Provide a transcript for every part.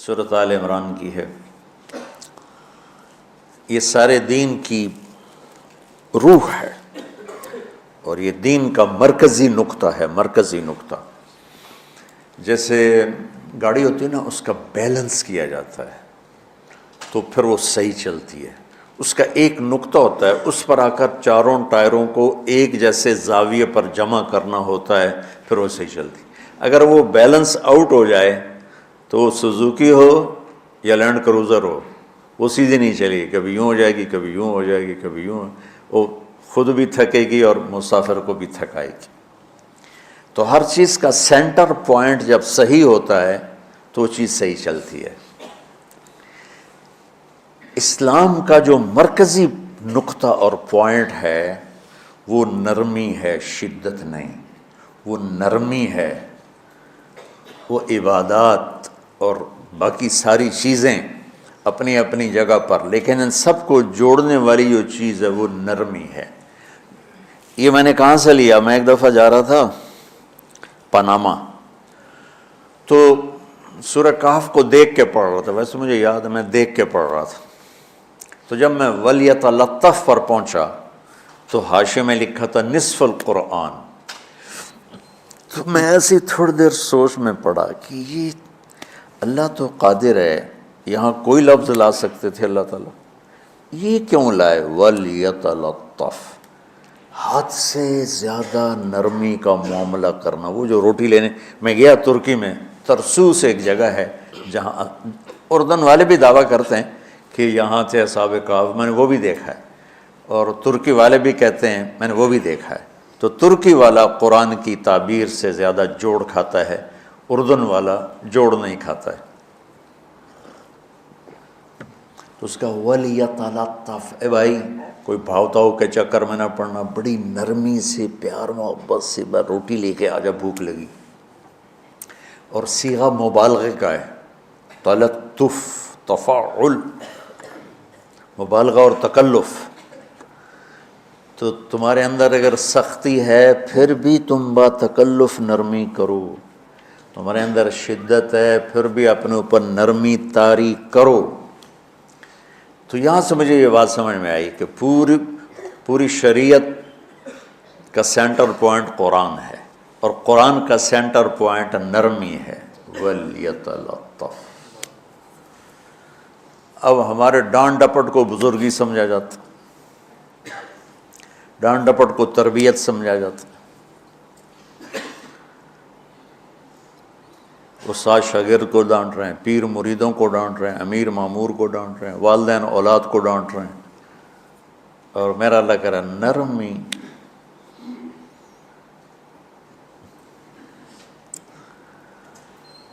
سورۃ آل عمران کی ہے۔ یہ سارے دین کی روح ہے اور یہ دین کا مرکزی نقطہ ہے، مرکزی نقطہ۔ جیسے گاڑی ہوتی ہے نا، اس کا بیلنس کیا جاتا ہے تو پھر وہ صحیح چلتی ہے۔ اس کا ایک نقطہ ہوتا ہے، اس پر آ کر چاروں ٹائروں کو ایک جیسے زاویے پر جمع کرنا ہوتا ہے، پھر وہ صحیح چلتی ہے۔ اگر وہ بیلنس آؤٹ ہو جائے تو وہ سوزوکی ہو یا لینڈ کروزر ہو، وہ سیدھی نہیں چلے گی، کبھی یوں ہو جائے گی، کبھی یوں ہو جائے گی، کبھی یوں، وہ خود بھی تھکے گی اور مسافر کو بھی تھکائے گی۔ تو ہر چیز کا سینٹر پوائنٹ جب صحیح ہوتا ہے تو وہ چیز صحیح چلتی ہے۔ اسلام کا جو مرکزی نقطہ اور پوائنٹ ہے وہ نرمی ہے، شدت نہیں، وہ نرمی ہے۔ وہ عبادات اور باقی ساری چیزیں اپنی اپنی جگہ پر، لیکن ان سب کو جوڑنے والی جو چیز ہے وہ نرمی ہے۔ یہ میں نے کہاں سے لیا؟ میں ایک دفعہ جا رہا تھا پاناما، تو سورہ کہف کو دیکھ کے پڑھ رہا تھا، ویسے مجھے یاد ہے میں دیکھ کے پڑھ رہا تھا۔ تو جب میں وَلْيَتَلَطَّفْ پر پہنچا تو حاشیے میں لکھا تھا نصف القرآن۔ تو میں ایسی تھوڑی دیر سوچ میں پڑا کہ یہ اللہ تو قادر ہے، یہاں کوئی لفظ لا سکتے تھے اللہ تعالیٰ، یہ کیوں لائے؟ وَلْيَتَلَطَّفْ، حد سے زیادہ نرمی کا معاملہ کرنا۔ وہ جو روٹی لینے میں گیا ترکی میں، ترسوس ایک جگہ ہے جہاں اردن والے بھی دعویٰ کرتے ہیں کہ یہاں تھے اصحاب کہف، میں نے وہ بھی دیکھا ہے، اور ترکی والے بھی کہتے ہیں میں نے وہ بھی دیکھا ہے۔ تو ترکی والا قرآن کی تعبیر سے زیادہ جوڑ کھاتا ہے، اردن والا جوڑ نہیں کھاتا ہے۔ تو اس کا وَلْيَتَلَطَّفْ، اے بھائی کوئی بھاؤ تاؤ کے چکر میں نہ پڑنا، بڑی نرمی سے، پیار محبت سے، بس روٹی لے کے آجا، بھوک لگی۔ اور صیغہ مبالغے کا ہے، تلطف، تفاعل، مبالغہ اور تکلف۔ تو تمہارے اندر اگر سختی ہے پھر بھی تم با تکلف نرمی کرو، تمہارے اندر شدت ہے پھر بھی اپنے اوپر نرمی طاری کرو۔ تو یہاں سے مجھے یہ بات سمجھ میں آئی کہ پوری شریعت کا سینٹر پوائنٹ قرآن ہے، اور قرآن کا سینٹر پوائنٹ نرمی ہے، وَلْيَتَلَطَّفْ۔ اب ہمارے ڈانٹ ڈپٹ کو بزرگی سمجھا جاتا، ڈانٹ ڈپٹ کو تربیت سمجھا جاتا، استاد شاگرد کو ڈانٹ رہے ہیں، پیر مریدوں کو ڈانٹ رہے ہیں، امیر مامور کو ڈانٹ رہے ہیں، والدین اولاد کو ڈانٹ رہے ہیں، اور میرا اللہ کہہ رہا ہے نرمی۔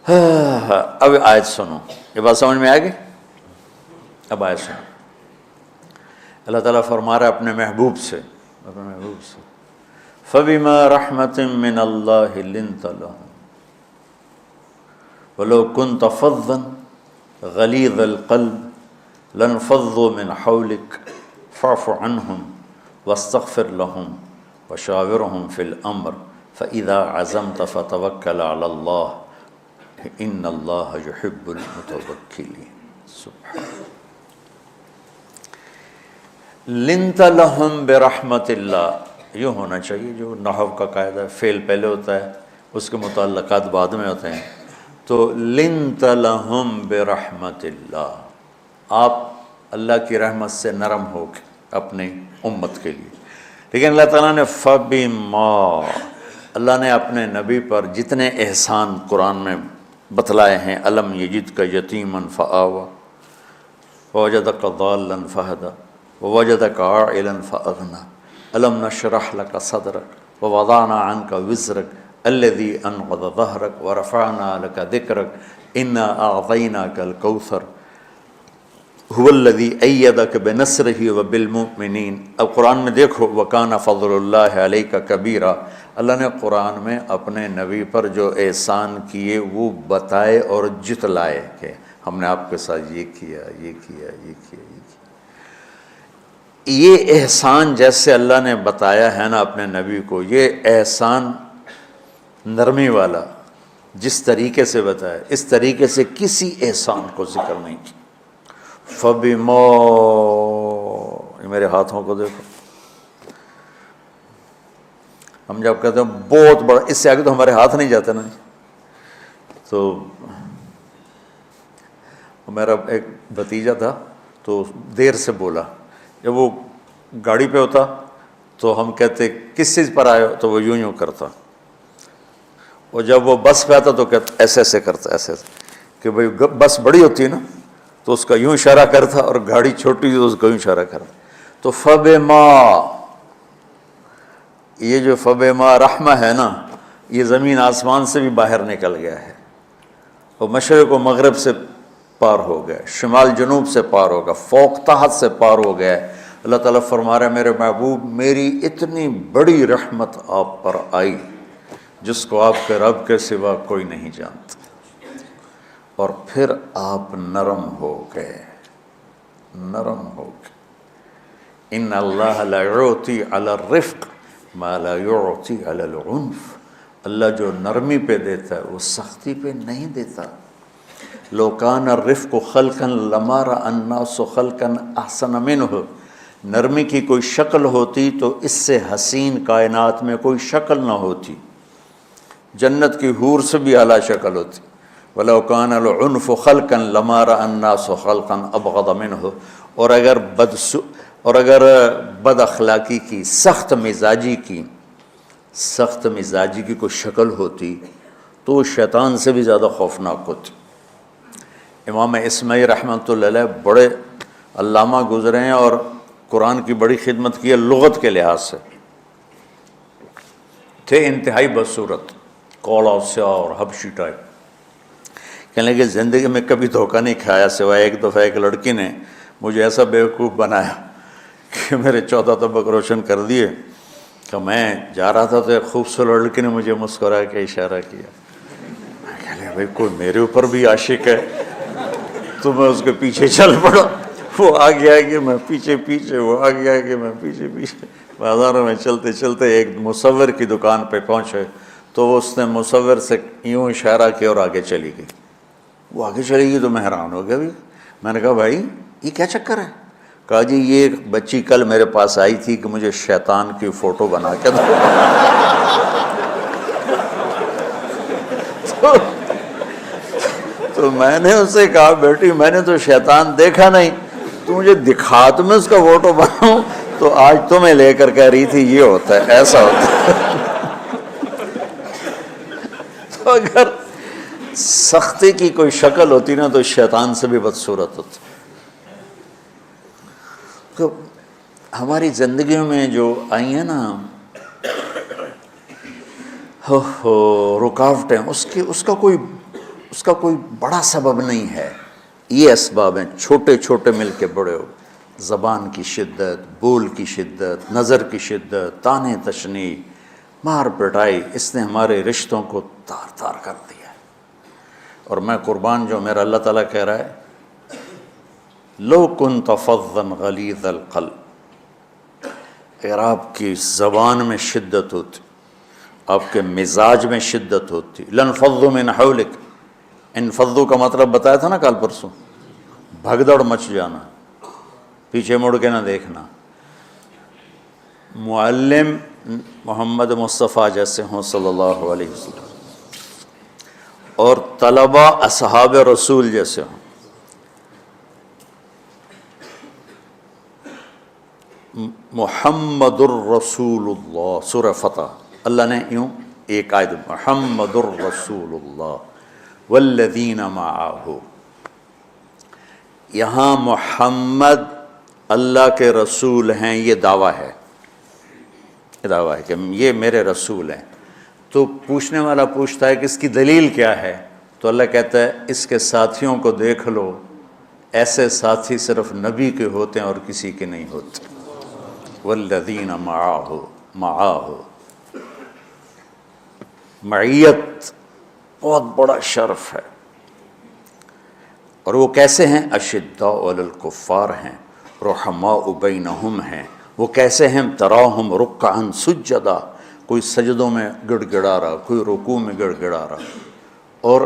اب آیت سنو، یہ بات سمجھ میں آ گئی؟ اب آیت سنو، اللہ تعالیٰ فرما رہا ہے اپنے محبوب سے، فَبِمَا رَحْمَةٍ مِّنَ اللَّهِ لِنْتَ لَهُمْ وَلَوْ كُنْتَ فَظًّا غَلِيظَ الْقَلْبِ لَانفَضُّوا مِنْ حَوْلِكَ فَاعْفُ عَنْهُمْ وَاسْتَغْفِرْ لَهُمْ وَشَاوِرْهُمْ فِي الْأَمْرِ فَإِذَا عَزَمْتَ فَتَوَكَّلْ عَلَى اللَّهِ إِنَّ اللَّهَ يُحِبُّ الْمُتَوَكِّلِينَ۔ سبحان لنت لہم برحمت اللہ، یوں ہونا چاہیے، جو نحو کا قاعدہ ہے، فعل پہلے ہوتا ہے، اس کے متعلقات بعد میں ہوتے ہیں۔ تو لنت لہم برحمت اللہ، آپ اللہ کی رحمت سے نرم ہو کے اپنی امت کے لیے۔ لیکن اللہ تعالیٰ نے فبما، اللہ نے اپنے نبی پر جتنے احسان قرآن میں بتلائے ہیں، الم یجدک یتیما فآویٰ ووجدک ضالا فہدیٰ ووجدک عائلا فأغنیٰ الم نشرح لک صدرک ووضعنا عنک وزرک الذی انقض ظہرک ورفعنا لک ذکرک انا اعطیناک الکوثر هو الذی ایدک بنصرہ وبالمؤمنین۔ اب قرآن میں دیکھو، وکان فضل اللہ علیک کبیرا، اللہ نے قرآن میں اپنے نبی پر جو احسان کیے وہ بتائے اور جتلائے کہ ہم نے آپ کے ساتھ یہ کیا، یہ کیا، یہ کیا، یہ کیا۔ یہ احسان جیسے اللہ نے بتایا ہے نا اپنے نبی کو، یہ احسان نرمی والا، جس طریقے سے بتایا اس طریقے سے کسی احسان کو ذکر نہیں کیا۔ فَبِمَا، میرے ہاتھوں کو دیکھو، ہم جب کہتے ہیں بہت بڑا، اس سے آگے تو ہمارے ہاتھ نہیں جاتے نا۔ تو میرا ایک بھتیجا تھا تو دیر سے بولا، جب وہ گاڑی پہ ہوتا تو ہم کہتے کس چیز پر آئے ہو، تو وہ یوں کرتا، اور جب وہ بس پہ آتا تو کہتا ایسے ایسے کرتا، ایسے ایسے، کہ بھئی بس بڑی ہوتی ہے نا تو اس کا یوں اشارہ کرتا، اور گاڑی چھوٹی تو اس کا یوں اشارہ کرتا۔ تو فَبِمَا، یہ جو فَبِمَا رحمہ ہے نا، یہ زمین آسمان سے بھی باہر نکل گیا ہے، اور مشرق و مغرب سے پار ہو گیا، شمال جنوب سے پار ہو گیا، فوق تحت سے پار ہو گیا۔ اللہ تعالیٰ فرما رہا ہے میرے محبوب میری اتنی بڑی رحمت آپ پر آئی جس کو آپ کے رب کے سوا کوئی نہیں جانتا، اور پھر آپ نرم ہو گئے، نرم ہو گئے۔ ان اللہ لا یعطی علی الرفق ما لا یعطی علی العنف، اللہ جو نرمی پہ دیتا ہے وہ سختی پہ نہیں دیتا۔ لو کان الرفق خلقا لما رأى الناس خلقا احسن منہ، نرمی کی کوئی شکل ہوتی تو اس سے حسین کائنات میں کوئی شکل نہ ہوتی، جنت کی حور سے بھی اعلیٰ شکل ہوتی۔ وَلَوْ كَانَ الْعُنْفُ خَلْقًا لَمَا رَأَى النَّاسُ خَلْقًا أَبْغَضَ مِنْهُ، اور اگر بد اخلاقی کی، سخت مزاجی کی کوئی شکل ہوتی تو شیطان سے بھی زیادہ خوفناک ہوتی۔ امام اسماعیل رحمۃ اللہ علیہ بڑے علامہ گزرے ہیں اور قرآن کی بڑی خدمت کی ہے لغت کے لحاظ سے، تھے انتہائی بدصورت، کوڑا سیاہ اور حبشی ٹائپ۔ کہنے لگے زندگی میں کبھی دھوکہ نہیں کھایا، سوائے ایک دفعہ ایک لڑکی نے مجھے ایسا بیوقوف بنایا کہ میرے 14 طبق روشن کر دیے، کہ میں جا رہا تھا تو ایک خوبصورت لڑکی نے مجھے مسکرا کے اشارہ کیا، میں کہہ لیا بھائی کوئی میرے اوپر بھی عاشق ہے، تو میں اس کے پیچھے چل پڑا، وہ آگے آگے میں پیچھے پیچھے، وہ آگے آگے میں پیچھے پیچھے، بازاروں میں چلتے چلتے ایک مصور کی دکان پہ پہنچے تو اس نے مصور سے یوں اشارہ کیا اور آگے چلی گئی۔ وہ آگے چلی گئی تو میں حیران ہو گیا بھی، میں نے کہا بھائی یہ کیا چکر ہے؟ کہا جی یہ بچی کل میرے پاس آئی تھی کہ مجھے شیطان کی فوٹو بنا کے دو۔ تو میں نے اسے کہا بیٹی میں نے تو شیطان دیکھا نہیں، تو مجھے دکھا تو میں اس کا فوٹو بناؤں، تو آج تمہیں لے کر کہہ رہی تھی یہ ہوتا ہے، ایسا ہوتا ہے۔ تو اگر سختی کی کوئی شکل ہوتی نا تو شیطان سے بھی بدصورت ہوتی۔ تو ہماری زندگیوں میں جو آئی ہیں نا رکاوٹیں، اس کا کوئی بڑا سبب نہیں ہے، یہ اسباب ہیں چھوٹے چھوٹے مل کے بڑے ہو، زبان کی شدت، بول کی شدت، نظر کی شدت، تانے تشنی، مار پٹائی، اس نے ہمارے رشتوں کو تار تار کر دیا۔ اور میں قربان جو میرا اللہ تعالیٰ کہہ رہا ہے لو كنت فظا غلیظ القلب، اگر آپ کی زبان میں شدت ہوتی، آپ کے مزاج میں شدت ہوتی، لانفضوا من حولک، انفضوا کا مطلب بتایا تھا نا کل پرسوں، بھگدڑ مچ جانا، پیچھے مڑ کے نہ دیکھنا۔ معلم محمد مصطفیٰ جیسے ہوں صلی اللہ علیہ وسلم، اور طلبہ اصحاب رسول جیسے ہوں، محمد الرسول اللہ، سورہ فتح اللہ نے یوں ایک آیت محمد الرسول اللہ والذین معہ، یہاں محمد اللہ کے رسول ہیں، یہ دعویٰ ہے کہ یہ میرے رسول ہیں۔ تو پوچھنے والا پوچھتا ہے کہ اس کی دلیل کیا ہے؟ تو اللہ کہتا ہے اس کے ساتھیوں کو دیکھ لو، ایسے ساتھی صرف نبی کے ہوتے ہیں اور کسی کے نہیں ہوتے۔ والذین معاہ، معیت بہت بڑا شرف ہے۔ اور وہ کیسے ہیں؟ اشداء علی الکفار ہیں، رحماء بینہم ہیں۔ وہ کیسے ہیں؟ تراہم رکعا سجدا، کوئی سجدوں میں گڑ گڑا رہا، کوئی رکوع میں گڑ گڑا رہا، اور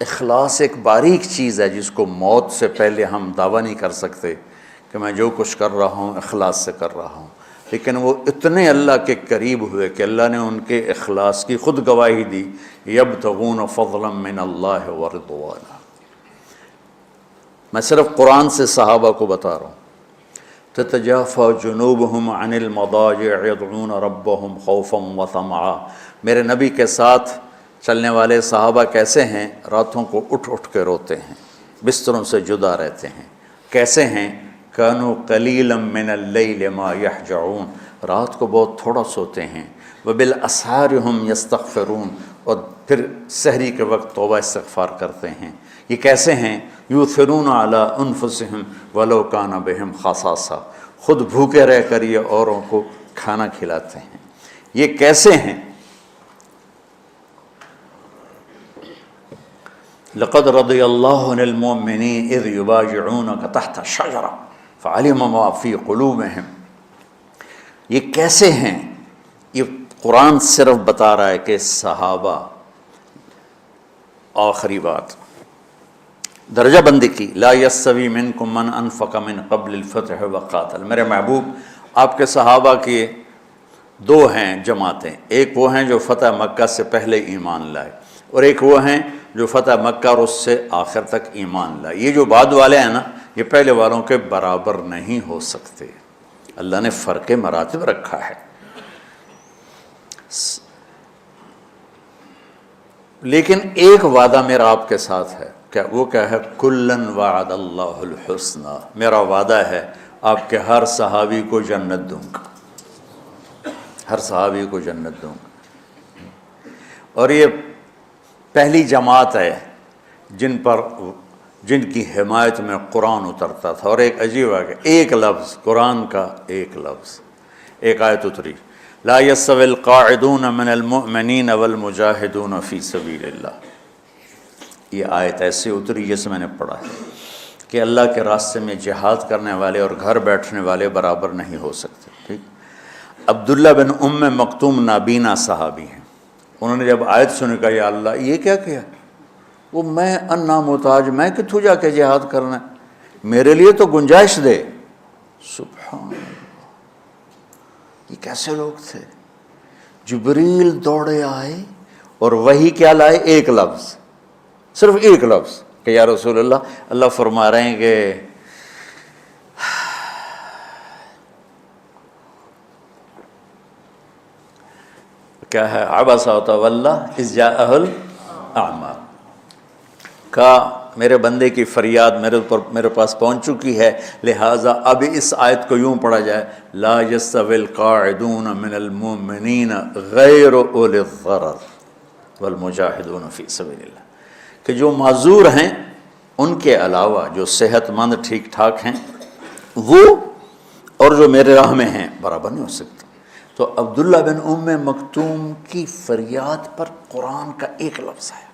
اخلاص ایک باریک چیز ہے جس کو موت سے پہلے ہم دعویٰ نہیں کر سکتے کہ میں جو کچھ کر رہا ہوں اخلاص سے کر رہا ہوں، لیکن وہ اتنے اللہ کے قریب ہوئے کہ اللہ نے ان کے اخلاص کی خود گواہی دی، یبتغون فضلا من اللہ ورضوانا۔ میں صرف قرآن سے صحابہ کو بتا رہا ہوں، تتجافى جنوبهم عن المضاجع يدعون ربهم خوفا وطمعا۔ میرے نبی کے ساتھ چلنے والے صحابہ کیسے ہیں؟ راتوں کو اٹھ اٹھ کے روتے ہیں، بستروں سے جدا رہتے ہیں۔ کیسے ہیں؟ كانوا قليلا من الليل ما يهجعون، رات کو بہت تھوڑا سوتے ہیں، وبالاسحار هم يستغفرون، اور پھر سحری کے وقت توبہ استغفار کرتے ہیں۔ یہ کیسے ہیں؟ یؤثرون علی انفسہم ولو کان بہم خصاصہ، خود بھوکے رہ کر یہ اوروں کو کھانا کھلاتے ہیں۔ یہ کیسے ہیں؟ لقد رضی اللہ عن المؤمنین اذ یبایعونک تحت الشجرہ فعلم ما فی قلوبہم۔ یہ کیسے ہیں؟ یہ قرآن صرف بتا رہا ہے کہ صحابہ، آخری بات درجہ بندی کی، لا یستوی منکم من انفق من قبل الفتح وقاتل۔ میرے محبوب، آپ کے صحابہ کی دو ہیں جماعتیں، ایک وہ ہیں جو فتح مکہ سے پہلے ایمان لائے، اور ایک وہ ہیں جو فتح مکہ اور اس سے آخر تک ایمان لائے۔ یہ جو بعد والے ہیں نا، یہ پہلے والوں کے برابر نہیں ہو سکتے، اللہ نے فرق مراتب رکھا ہے۔ لیکن ایک وعدہ میرا آپ کے ساتھ ہے، کیا وہ کیا ہے؟ کلن وعد اللہ الحسنى، میرا وعدہ ہے آپ کے ہر صحابی کو جنت دوں گا، ہر صحابی کو جنت دوں گا۔ اور یہ پہلی جماعت ہے جن کی حمایت میں قرآن اترتا تھا۔ اور ایک عجیب ہے کہ ایک لفظ قرآن کا، ایک لفظ، ایک آیت اتری، لا يستوي القاعدون من المؤمنین والمجاہدون فی سبیل اللہ۔ یہ آیت ایسے اتری جیسے میں نے پڑھا ہے کہ اللہ کے راستے میں جہاد کرنے والے اور گھر بیٹھنے والے برابر نہیں ہو سکتے۔ ٹھیک، عبداللہ بن ام مکتوم نابینا صحابی ہیں، انہوں نے جب آیت سنی کہا یا اللہ یہ کیا کیا؟ وہ میں انا محتاج، میں کتوں جا کے جہاد کرنا ہے، میرے لیے تو گنجائش دے۔ سبحان اللہ، یہ کیسے لوگ تھے؟ جبریل دوڑے آئے اور وہی کیا لائے؟ ایک لفظ، صرف ایک لفظ کہ یا رسول اللہ، اللہ فرما رہے ہیں کہ کیا ہے؟ عبس وتولی اذ جاءہ الاعمى، کہا میرے بندے کی فریاد میرے پاس پہنچ چکی ہے، لہٰذا اب اس آیت کو یوں پڑھا جائے، لا یستوی القاعدون من المؤمنین غیر اولی الضرر والمجاہدون فی سبیل اللہ، کہ جو معذور ہیں ان کے علاوہ جو صحت مند ٹھیک ٹھاک ہیں وہ اور جو میرے راہ میں ہیں برابر نہیں ہو سکتا۔ تو عبداللہ بن ام مکتوم کی فریاد پر قرآن کا ایک لفظ ہے،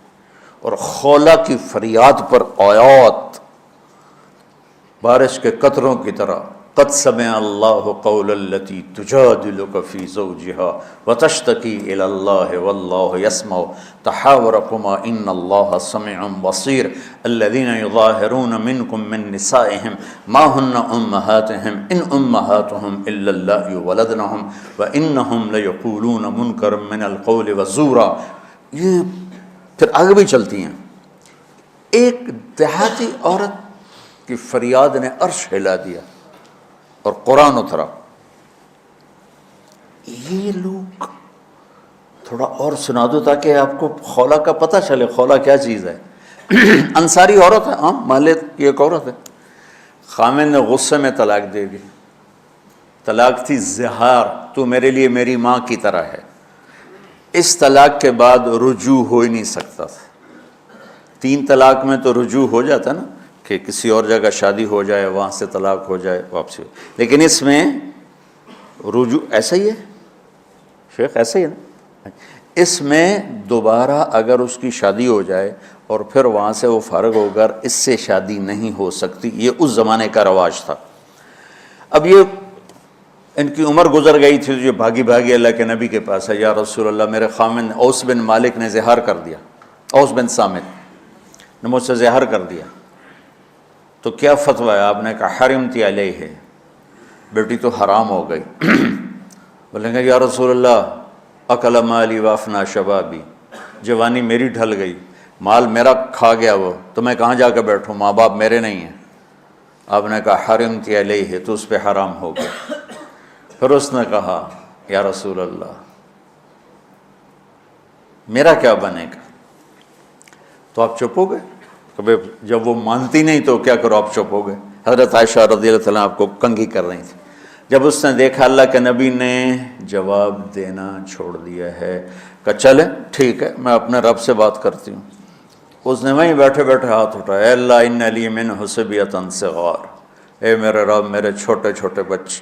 اور خولہ کی فریاد پر آیات بارش کے قطروں کی طرح، قد سمع اللہ قول التی تجادلک فی زوجہا وتشتکی الی اللہ واللہ یسمع تحاورکما ان اللہ سمیع بصیر الذین یظاہرون منکم من نسائہم ما ہن امہاتہم ان امہاتہم الا اللہ ولدنہم وانہم لیقولون منکرا من القول وزورا۔ یہ پھر آگے بھی چلتی ہیں۔ ایک دیہاتی عورت کی فریاد نے عرش ہلا دیا اور قرآن اترا۔ یہ لوگ تھوڑا اور سنا دو تاکہ آپ کو خولہ کا پتہ چلے، خولہ کیا چیز ہے۔ انصاری عورت ہے، عام محلے کی ایک عورت ہے، خامن نے غصے میں طلاق دے دی، طلاق تھی زہار، تو میرے لیے میری ماں کی طرح ہے۔ اس طلاق کے بعد رجوع ہو ہی نہیں سکتا تھا۔ 3 طلاق میں تو رجوع ہو جاتا نا، کہ کسی اور جگہ شادی ہو جائے، وہاں سے طلاق ہو جائے، واپسی ہو، لیکن اس میں رجوع ایسا ہی ہے شیخ، ایسا ہی ہے نا، اس میں دوبارہ اگر اس کی شادی ہو جائے اور پھر وہاں سے وہ فارغ ہو کر اس سے شادی نہیں ہو سکتی، یہ اس زمانے کا رواج تھا۔ اب یہ ان کی عمر گزر گئی تھی، جو بھاگی بھاگی اللہ کے نبی کے پاس ہے، یا رسول اللہ میرے خامن اوس بن مالک نے زہار کر دیا، اوس بن صامت نے مجھ سے زہر کر دیا، تو کیا فتویٰ ہے؟ آپ نے کہا حرمتی علیہ ہے، بیٹی تو حرام ہو گئی۔ بولیں گے یا رسول اللہ اکل مالی وافنا شبابی، جوانی میری ڈھل گئی، مال میرا کھا گیا وہ، تو میں کہاں جا کے بیٹھوں، ماں باپ میرے نہیں ہیں۔ آپ نے کہا حرمتی علیہ ہے، تو اس پہ حرام ہو گیا۔ پھر اس نے کہا یا رسول اللہ میرا کیا بنے گا؟ تو آپ چپ ہو گئے؟ کہ جب وہ مانتی نہیں تو کیا کرو، آپ چپ ہو گئے۔ حضرت عائشہ رضی اللہ تعالیٰ آپ کو کنگھی کر رہی تھی۔ جب اس نے دیکھا اللہ کے نبی نے جواب دینا چھوڑ دیا ہے، کہ چلے ٹھیک ہے میں اپنے رب سے بات کرتی ہوں، اس نے وہیں بیٹھے بیٹھے ہاتھ اٹھایا، اے اللہ ان لی من حسبیۃ صغار، اے میرے رب میرے چھوٹے چھوٹے بچے،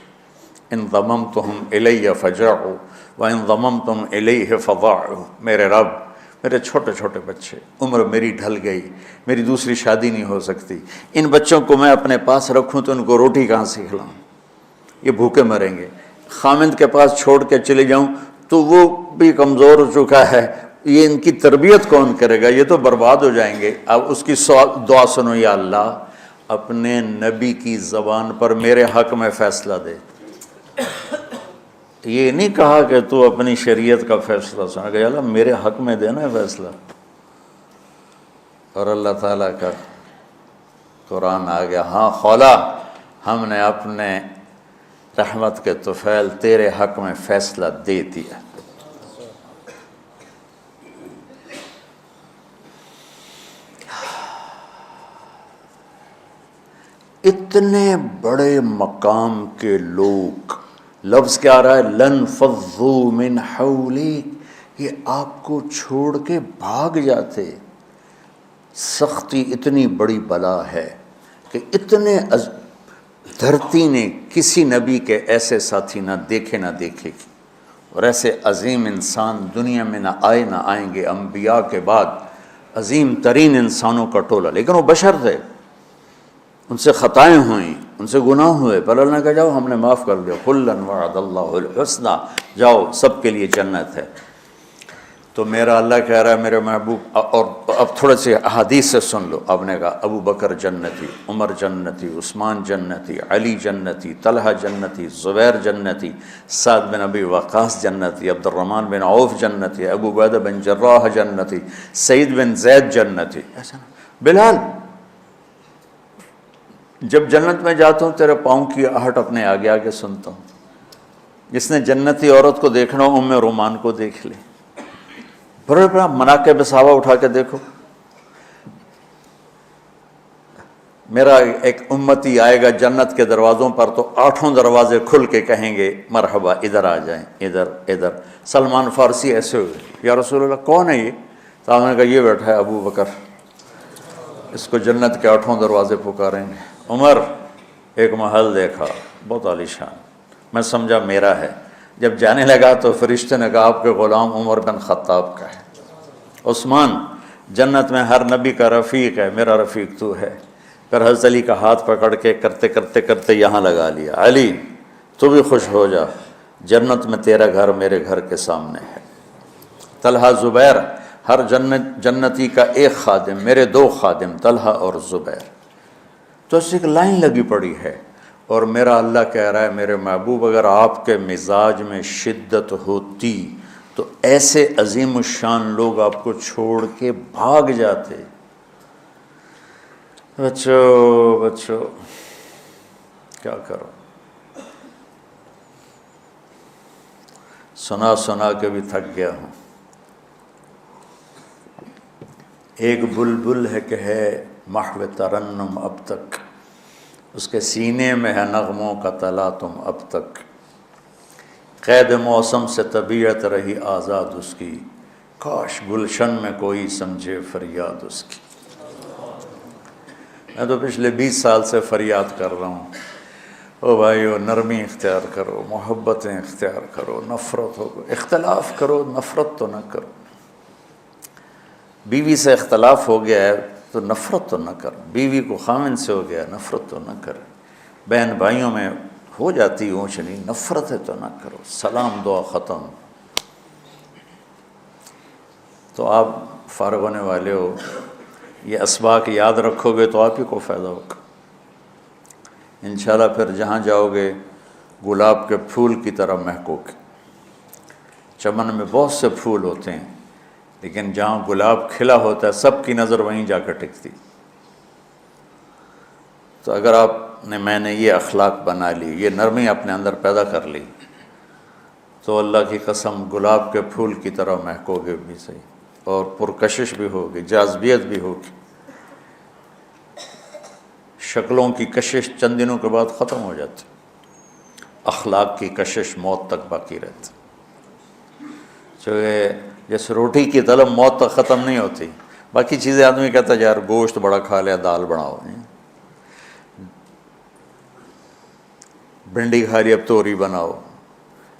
ان ضممتہم الی فجعوا وان ضممتم الیہ فضاعوا، میرے رب میرے چھوٹے چھوٹے بچے، عمر میری ڈھل گئی، میری دوسری شادی نہیں ہو سکتی، ان بچوں کو میں اپنے پاس رکھوں تو ان کو روٹی کہاں سے کھلاؤں، یہ بھوکے مریں گے، خامند کے پاس چھوڑ کے چلے جاؤں تو وہ بھی کمزور ہو چکا ہے، یہ ان کی تربیت کون کرے گا، یہ تو برباد ہو جائیں گے۔ اب اس کی دعا سنو، یا اللہ اپنے نبی کی زبان پر میرے حق میں فیصلہ دے۔ یہ نہیں کہا کہ تو اپنی شریعت کا فیصلہ سنا، کہ اللہ میرے حق میں دینا ہے فیصلہ۔ اور اللہ تعالیٰ کا قرآن آ گیا، ہاں خولا ہم نے اپنے رحمت کے طفیل تیرے حق میں فیصلہ دے دیا۔ اتنے بڑے مقام کے لوگ، لفظ کیا آ رہا ہے، لن فضوا من حولک، یہ آپ کو چھوڑ کے بھاگ جاتے۔ سختی اتنی بڑی بلا ہے کہ اتنے دھرتی نے کسی نبی کے ایسے ساتھی نہ دیکھے نہ دیکھے گی، اور ایسے عظیم انسان دنیا میں نہ آئیں گے، انبیاء کے بعد عظیم ترین انسانوں کا ٹولہ، لیکن وہ بشر تھے، ان سے خطائیں ہوئیں، ان سے گناہ ہوئے، پر اللہ نے کہا جاؤ ہم نے معاف کر دیا، کلا وعد اللہ الحسنی، جاؤ سب کے لیے جنت ہے۔ تو میرا اللہ کہہ رہا ہے میرے محبوب، اور اب تھوڑے سے احادیث سے سن لو۔ آپ نے کہا ابو بکر جنتی، عمر جنتی، عثمان جنتی، علی جنتی، طلحہ جنتی، زبیر جنتی، سعد بن ابی وقاص جنتی، عبد الرحمن بن عوف جنتی، ابو عبیدہ بن جراح جنتی، سعید بن زید جنتی، ایسا بلال جب جنت میں جاتا ہوں تیرے پاؤں کی آہٹ اپنے آگے آگے سنتا ہوں۔ جس نے جنتی عورت کو دیکھنا ہو ام رومان کو دیکھ لے، بڑے بڑا مناقب صحابہ اٹھا کے دیکھو۔ میرا ایک امتی آئے گا جنت کے دروازوں پر تو 8 دروازے کھل کے کہیں گے مرحبا ادھر آ جائیں، ادھر ادھر۔ سلمان فارسی ایسے ہوئے، یا رسول اللہ کون ہے یہ؟ تو آپ نے کہا یہ بیٹھا ہے ابو بکر، اس کو جنت کے 8 دروازے پکاریں گے۔ عمر ایک محل دیکھا بہت عالیشان، میں سمجھا میرا ہے، جب جانے لگا تو فرشتے نے کہا آپ کے غلام عمر بن خطاب کا ہے۔ عثمان جنت میں ہر نبی کا رفیق ہے، میرا رفیق تو ہے۔ پھر حضرت علی کا ہاتھ پکڑ کے کرتے کرتے کرتے یہاں لگا لیا، علی تو بھی خوش ہو جا، جنت میں تیرا گھر میرے گھر کے سامنے ہے۔ طلحہ زبیر، ہر جنتی کا ایک خادم، میرے 2 خادم طلحہ اور زبیر۔ تو اس ایک لائن لگی پڑی ہے، اور میرا اللہ کہہ رہا ہے میرے محبوب اگر آپ کے مزاج میں شدت ہوتی تو ایسے عظیم الشان لوگ آپ کو چھوڑ کے بھاگ جاتے۔ بچو کیا کرو، سنا سنا کے بھی تھک گیا ہوں۔ ایک بلبل ہے کہ ہے محو ترنم اب تک، اس کے سینے میں ہے نغموں کا تلاطم اب تک، قید موسم سے طبیعت رہی آزاد اس کی، کاش گلشن میں کوئی سمجھے فریاد اس کی۔ میں تو پچھلے 20 سال سے فریاد کر رہا ہوں، او بھائیو نرمی اختیار کرو، محبتیں اختیار کرو، نفرت ہو اختلاف کرو، نفرت تو نہ کرو۔ بیوی سے اختلاف ہو گیا ہے تو نفرت تو نہ کر، بیوی کو خامن سے ہو گیا نفرت تو نہ کر، بہن بھائیوں میں ہو جاتی اونچ نہیں، نفرت ہے تو نہ کرو، سلام دعا ختم۔ تو آپ فارغ ہونے والے ہو، یہ اسباق یاد رکھو گے تو آپ ہی کو فائدہ ہوگا انشاءاللہ۔ پھر جہاں جاؤ گے گلاب کے پھول کی طرح مہکو گے۔ چمن میں بہت سے پھول ہوتے ہیں، لیکن جہاں گلاب کھلا ہوتا ہے سب کی نظر وہیں جا کر ٹکتی۔ تو اگر میں نے یہ اخلاق بنا لی، یہ نرمی اپنے اندر پیدا کر لی، تو اللہ کی قسم گلاب کے پھول کی طرح مہکو گے بھی صحیح، اور پرکشش بھی ہوگی، جاذبیت بھی ہوگی۔ شکلوں کی کشش چند دنوں کے بعد ختم ہو جاتی، اخلاق کی کشش موت تک باقی رہتی۔ جیسے روٹی کی طلب موت تک ختم نہیں ہوتی، باقی چیزیں آدمی کہتا ہے یار گوشت بڑا کھا لیا، دال بناؤ، بھنڈی کھا لی اب توری بناؤ،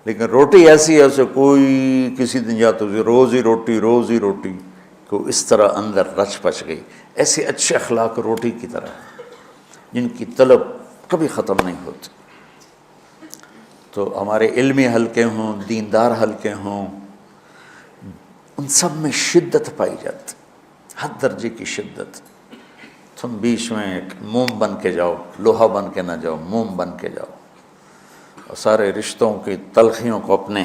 لیکن روٹی ایسی ہے اسے کوئی کسی دن جاتا روز ہی روٹی روز ہی روٹی، کو اس طرح اندر رچ پچ گئی۔ ایسے اچھے اخلاق روٹی کی طرح جن کی طلب کبھی ختم نہیں ہوتی۔ تو ہمارے علمی حلقے ہوں، دیندار حلقے ہوں، ان سب میں شدت پائی جاتی، ہر درجے کی شدت۔ تم بیچ میں ایک موم بن کے جاؤ، لوہا بن کے نہ جاؤ، موم بن کے جاؤ، اور سارے رشتوں کی تلخیوں کو اپنے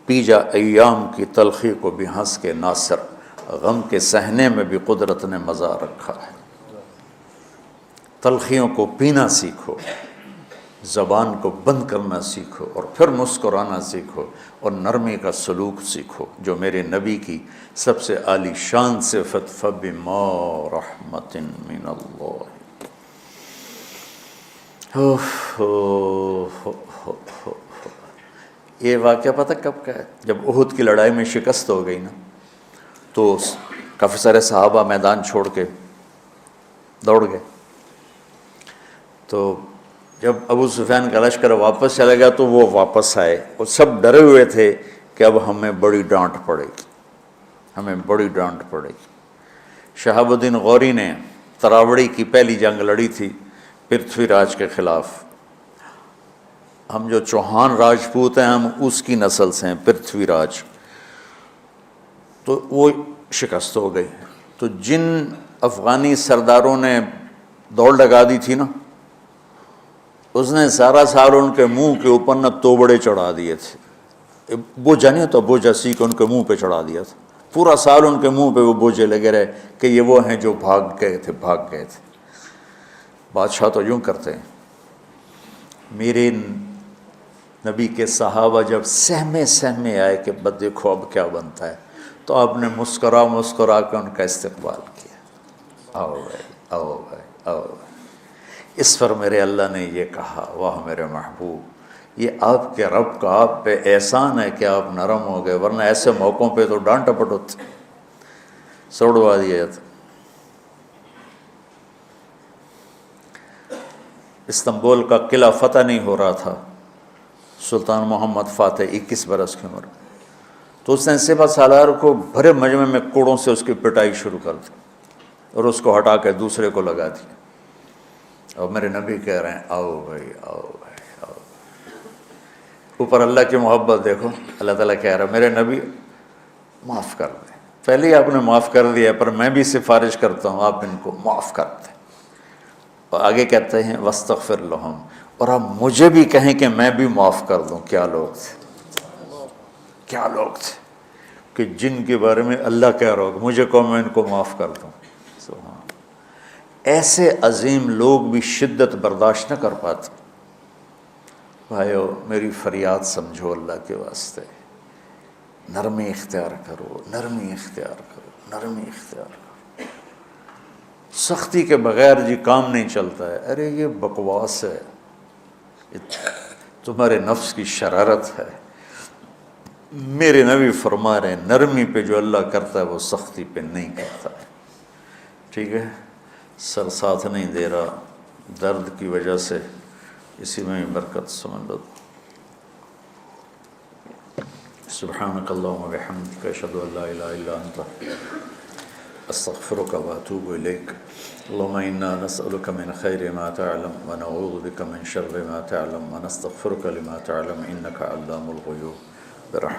پی جا، ایام کی تلخی کو بھی ہنس کے ناصر، غم کے سہنے میں بھی قدرت نے مزہ رکھا ہے۔ تلخیوں کو پینا سیکھو، زبان کو بند کرنا سیکھو، اور پھر مسکرانا سیکھو، اور نرمی کا سلوک سیکھو، جو میرے نبی کی سب سے عالی شان صفت فَبِمَا رَحْمَةٍ مِّنَ اللَّهِ۔ یہ واقعہ پتہ کب کا ہے؟ جب احد کی لڑائی میں شکست ہو گئی نا، تو کافی سارے صحابہ میدان چھوڑ کے دوڑ گئے۔ تو جب ابو سفیان کا لشکر واپس چلا گیا تو وہ واپس آئے، اور سب ڈرے ہوئے تھے کہ اب ہمیں بڑی ڈانٹ پڑے گی، ہمیں بڑی ڈانٹ پڑے گی۔ شہاب الدین غوری نے تراوڑی کی پہلی جنگ لڑی تھی پرتھوی راج کے خلاف۔ ہم جو چوہان راجپوت ہیں ہم اس کی نسل سے ہیں، پرتھوی راج۔ تو وہ شکست ہو گئی۔ تو جن افغانی سرداروں نے دوڑ لگا دی تھی نا، اس نے سارا سال ان کے منہ کے اوپر نہ توبڑے چڑھا دیے تھے، بوجھا نہیں تو بوجھا سی کے ان کے منہ پہ چڑھا دیا تھا، پورا سال ان کے منہ پہ وہ بوجھے لگے رہے کہ یہ وہ ہیں جو بھاگ گئے تھے۔ بادشاہ تو یوں کرتے ہیں۔ میرے نبی کے صحابہ جب سہمے آئے کہ بس دیکھو اب کیا بنتا ہے، تو آپ نے مسکرا کے ان کا استقبال کیا، آؤ بھائی آؤ بھائی آؤ بھائی۔ اس پر میرے اللہ نے یہ کہا، واہ میرے محبوب، یہ آپ کے رب کا آپ پہ احسان ہے کہ آپ نرم ہو گئے، ورنہ ایسے موقعوں پہ تو ڈانٹ ٹپٹ ہوتی، سوڑوا دیا جاتا۔ استنبول کا قلعہ فتح نہیں ہو رہا تھا، سلطان محمد فاتح 21 برس کی عمر، تو اس نے سپہ سالار کو بھرے مجمع میں کوڑوں سے اس کی پٹائی شروع کر دی، اور اس کو ہٹا کے دوسرے کو لگا دیا۔ اور میرے نبی کہہ رہے ہیں آؤ بھائی آؤ بھائی آؤ۔ اوپر اللہ کی محبت دیکھو، اللہ تعالیٰ کہہ رہا ہے میرے نبی معاف کر دیں، پہلے ہی آپ نے معاف کر دیا، پر میں بھی سفارش کرتا ہوں آپ ان کو معاف کر دیں۔ اور آگے کہتے ہیں وَاسْتَغْفِرْ لَهُمْ، اور آپ مجھے بھی کہیں کہ میں بھی معاف کر دوں۔ کیا لوگ تھے، کیا لوگ تھے کہ جن کے بارے میں اللہ کہہ رہا ہوگا مجھے کہو میں ان کو معاف کر دوں۔ سبحان، ایسے عظیم لوگ بھی شدت برداشت نہ کر پاتے۔ بھائیو میری فریاد سمجھو اللہ کے واسطے، نرمی اختیار کرو، نرمی اختیار کرو، نرمی اختیار کرو۔ سختی کے بغیر جی کام نہیں چلتا ہے، ارے یہ بکواس ہے، تمہارے نفس کی شرارت ہے۔ میرے نبی فرما رہے ہیں نرمی پہ جو اللہ کرتا ہے وہ سختی پہ نہیں کرتا ہے۔ ٹھیک ہے، سر ساتھ نہیں دے رہا درد کی وجہ سے، اسی میں برکت سمجھ لو۔ سبحانک اللہم و بحمدک، اشہد ان لا الہ الا انت، استغفرک و اتوب الیک۔ اللہم انا نسألک من خیر ما تعلم ونعوذ بک من شر ما تعلم ونستغفرک لما تعلم انک علام الغیوب برحمتک۔